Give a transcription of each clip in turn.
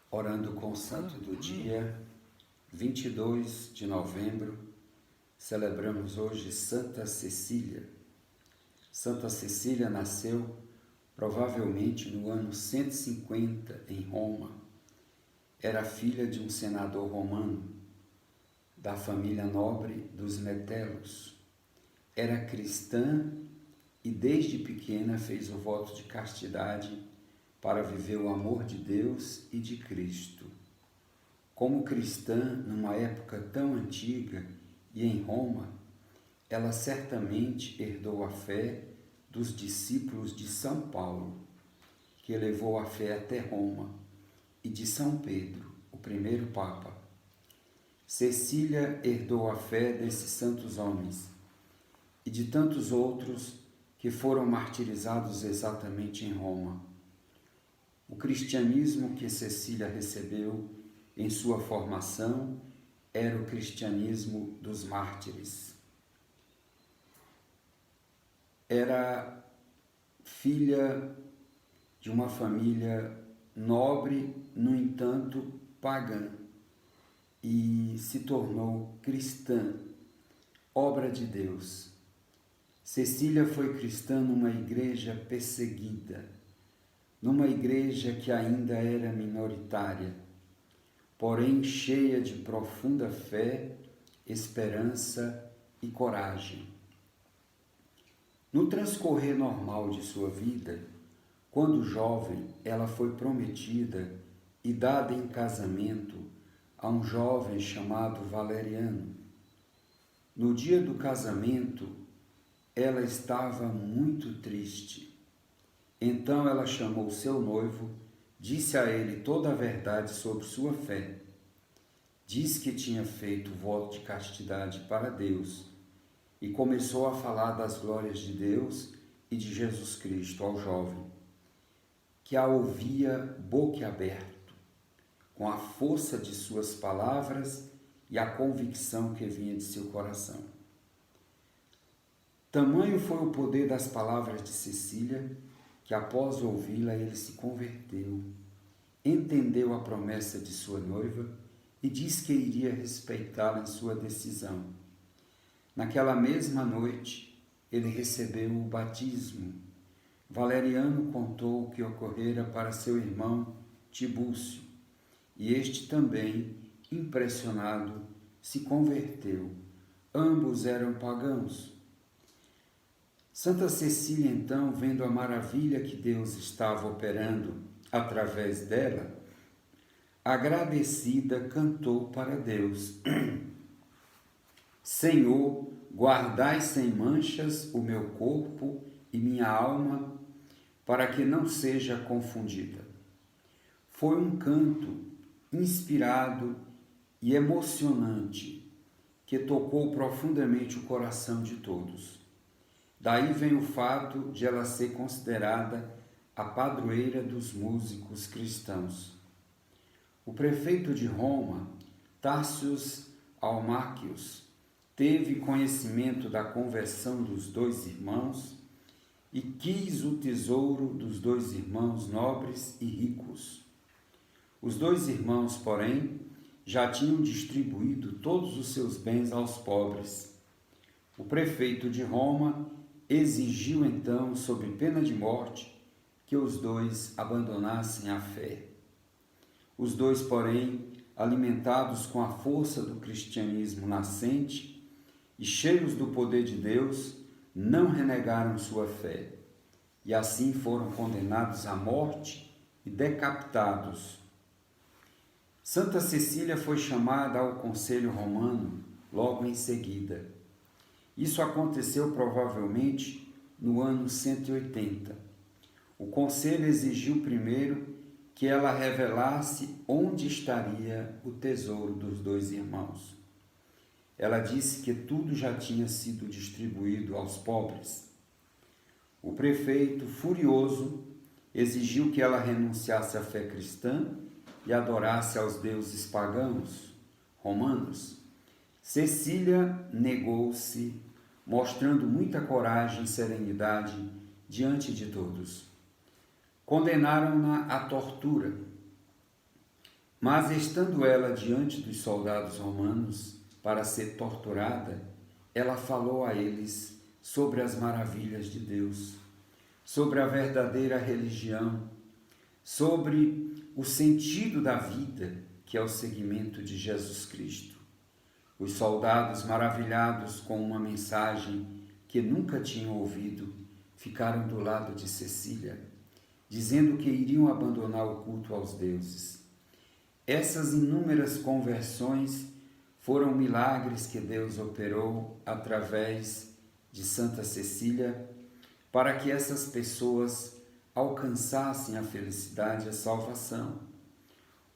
Orando com o santo do dia, 22 de novembro, celebramos hoje Santa Cecília. Santa Cecília nasceu provavelmente no ano 150 em Roma. Era filha de um senador romano, da família nobre dos Metellos. Era cristã e desde pequena fez o voto de castidade para viver o amor de Deus e de Cristo. Como cristã, numa época tão antiga e em Roma, ela certamente herdou a fé dos discípulos de São Paulo, que levou a fé até Roma, e de São Pedro, o primeiro Papa. Cecília herdou a fé desses santos homens e de tantos outros que foram martirizados exatamente em Roma. O cristianismo que Cecília recebeu em sua formação era o cristianismo dos mártires. Era filha de uma família nobre, no entanto pagã, e se tornou cristã, obra de Deus. Cecília foi cristã numa igreja perseguida, numa igreja que ainda era minoritária, porém cheia de profunda fé, esperança e coragem. No transcorrer normal de sua vida, quando jovem, ela foi prometida e dada em casamento a um jovem chamado Valeriano. No dia do casamento, ela estava muito triste. Então ela chamou seu noivo, disse a ele toda a verdade sobre sua fé. Diz que tinha feito voto de castidade para Deus e começou a falar das glórias de Deus e de Jesus Cristo ao jovem, que a ouvia boquiaberto, com a força de suas palavras e a convicção que vinha de seu coração. Tamanho foi o poder das palavras de Cecília, que após ouvi-la ele se converteu, entendeu a promessa de sua noiva e disse que iria respeitá-la em sua decisão. Naquela mesma noite, ele recebeu o batismo. Valeriano contou o que ocorrera para seu irmão Tibúcio, e este também, impressionado, se converteu. Ambos eram pagãos. Santa Cecília, então, vendo a maravilha que Deus estava operando através dela, agradecida, cantou para Deus: Senhor, guardai sem manchas o meu corpo e minha alma, para que não seja confundida. Foi um canto inspirado e emocionante que tocou profundamente o coração de todos. Daí vem o fato de ela ser considerada a padroeira dos músicos cristãos. O prefeito de Roma, Tarsius Almáquios, teve conhecimento da conversão dos dois irmãos e quis o tesouro dos dois irmãos nobres e ricos. Os dois irmãos, porém, já tinham distribuído todos os seus bens aos pobres. O prefeito de Roma exigiu então, sob pena de morte, que os dois abandonassem a fé. Os dois, porém, alimentados com a força do cristianismo nascente e cheios do poder de Deus, não renegaram sua fé, e assim foram condenados à morte e decapitados. Santa Cecília foi chamada ao Conselho Romano logo em seguida. Isso aconteceu provavelmente no ano 180. O conselho exigiu primeiro que ela revelasse onde estaria o tesouro dos dois irmãos. Ela disse que tudo já tinha sido distribuído aos pobres. O prefeito, furioso, exigiu que ela renunciasse à fé cristã e adorasse aos deuses pagãos romanos. Cecília negou-se, mostrando muita coragem e serenidade diante de todos. Condenaram-na à tortura. Mas estando ela diante dos soldados romanos para ser torturada, ela falou a eles sobre as maravilhas de Deus, sobre a verdadeira religião, sobre o sentido da vida, que é o seguimento de Jesus Cristo. Os soldados, maravilhados com uma mensagem que nunca tinham ouvido, ficaram do lado de Cecília, dizendo que iriam abandonar o culto aos deuses. Essas inúmeras conversões foram milagres que Deus operou através de Santa Cecília para que essas pessoas alcançassem a felicidade e a salvação.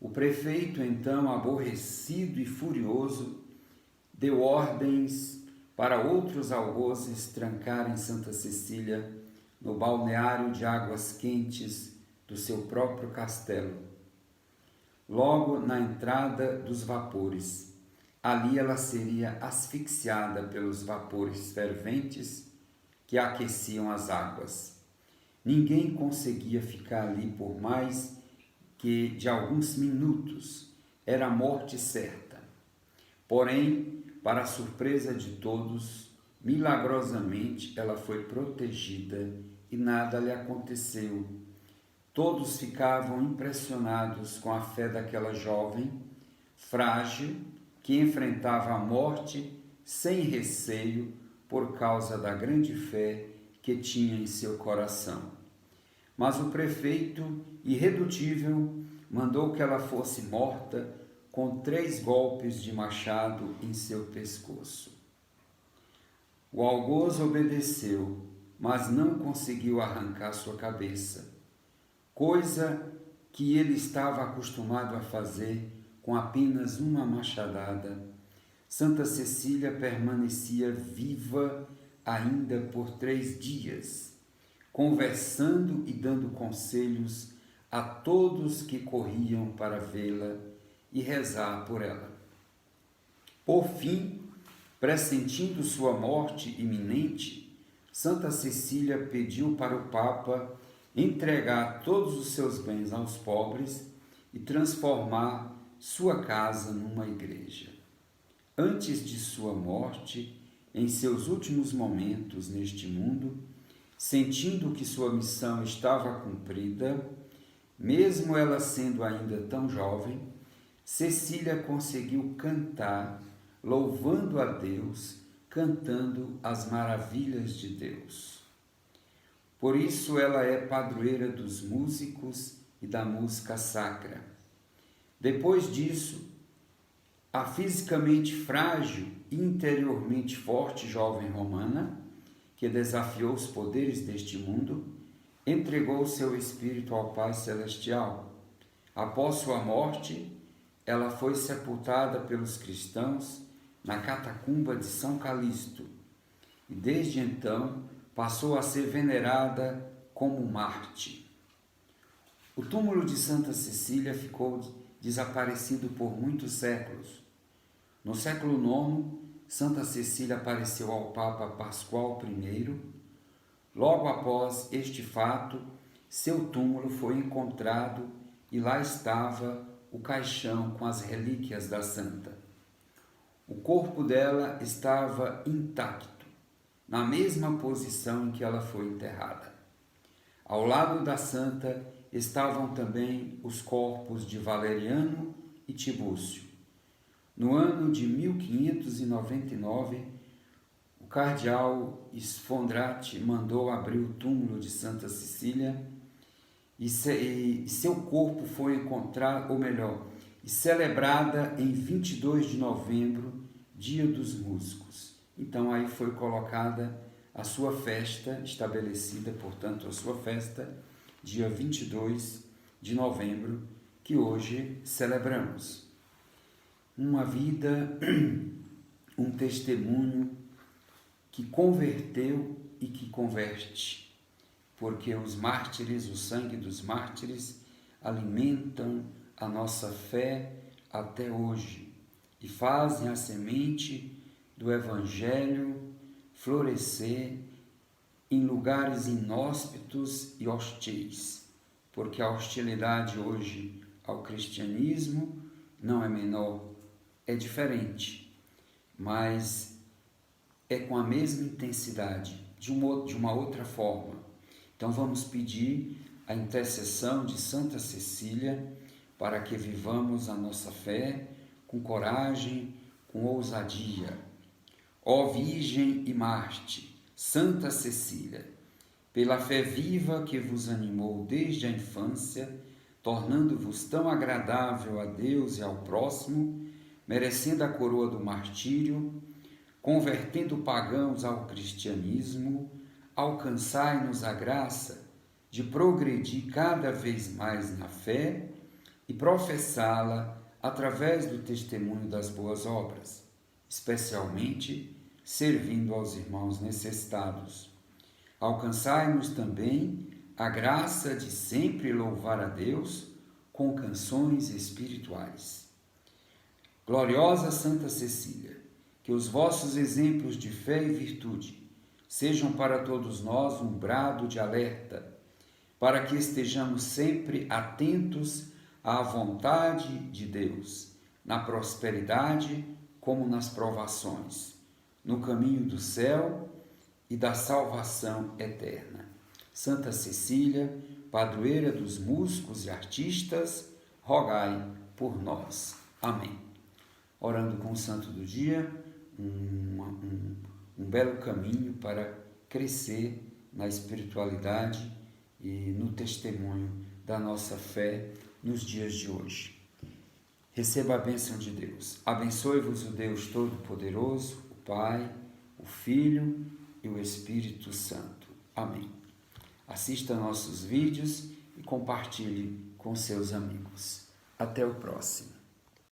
O prefeito, então, aborrecido e furioso, deu ordens para outros algozes trancarem Santa Cecília no balneário de águas quentes do seu próprio castelo, logo na entrada dos vapores. Ali ela seria asfixiada pelos vapores ferventes que aqueciam as águas. Ninguém conseguia ficar ali por mais que de alguns minutos. Era a morte certa. Porém, para a surpresa de todos, milagrosamente ela foi protegida e nada lhe aconteceu. Todos ficavam impressionados com a fé daquela jovem, frágil, que enfrentava a morte sem receio por causa da grande fé que tinha em seu coração. Mas o prefeito, irredutível, mandou que ela fosse morta com 3 golpes de machado em seu pescoço. O algoz obedeceu, mas não conseguiu arrancar sua cabeça, coisa que ele estava acostumado a fazer com apenas uma machadada. Santa Cecília permanecia viva ainda por 3 dias, conversando e dando conselhos a todos que corriam para vê-la e rezar por ela. Por fim, pressentindo sua morte iminente, Santa Cecília pediu para o Papa entregar todos os seus bens aos pobres e transformar sua casa numa igreja. Antes de sua morte, em seus últimos momentos neste mundo, sentindo que sua missão estava cumprida, mesmo ela sendo ainda tão jovem, Cecília conseguiu cantar, louvando a Deus, cantando as maravilhas de Deus. Por isso ela é padroeira dos músicos e da música sacra. Depois disso, a fisicamente frágil e interiormente forte jovem romana, que desafiou os poderes deste mundo, entregou seu espírito ao Pai Celestial. Após sua morte, ela foi sepultada pelos cristãos na catacumba de São Calixto e desde então passou a ser venerada como Marte. O túmulo de Santa Cecília ficou desaparecido por muitos séculos. No século IX, Santa Cecília apareceu ao Papa Pascoal I. Logo após este fato, seu túmulo foi encontrado e lá estava o caixão com as relíquias da santa. O corpo dela estava intacto, na mesma posição em que ela foi enterrada. Ao lado da santa estavam também os corpos de Valeriano e Tibúcio. No ano de 1599, o cardeal Sfondrati mandou abrir o túmulo de Santa Cecília e seu corpo foi encontrado, ou melhor, celebrada em 22 de novembro, Dia dos Músicos. Então aí foi colocada a sua festa, estabelecida, portanto, a sua festa, dia 22 de novembro, que hoje celebramos. Uma vida, um testemunho que converteu e que converte, porque os mártires, o sangue dos mártires, alimentam a nossa fé até hoje e fazem a semente do Evangelho florescer em lugares inóspitos e hostis, porque a hostilidade hoje ao cristianismo, não é menor, é diferente, mas é com a mesma intensidade, de uma outra forma. Então vamos pedir a intercessão de Santa Cecília para que vivamos a nossa fé com coragem, com ousadia. Ó Virgem e Marte, Santa Cecília, pela fé viva que vos animou desde a infância, tornando-vos tão agradável a Deus e ao próximo, merecendo a coroa do martírio, convertendo pagãos ao cristianismo, alcançai-nos a graça de progredir cada vez mais na fé e professá-la através do testemunho das boas obras, especialmente servindo aos irmãos necessitados. Alcançai-nos também a graça de sempre louvar a Deus com canções espirituais. Gloriosa Santa Cecília, que os vossos exemplos de fé e virtude sejam para todos nós um brado de alerta, para que estejamos sempre atentos à vontade de Deus, na prosperidade como nas provações, no caminho do céu e da salvação eterna. Santa Cecília, padroeira dos músicos e artistas, rogai por nós. Amém. Orando com o santo do dia, um belo caminho para crescer na espiritualidade e no testemunho da nossa fé nos dias de hoje. Receba a bênção de Deus. Abençoe-vos o Deus Todo-Poderoso, o Pai, o Filho e o Espírito Santo. Amém. Assista nossos vídeos e compartilhe com seus amigos. Até o próximo.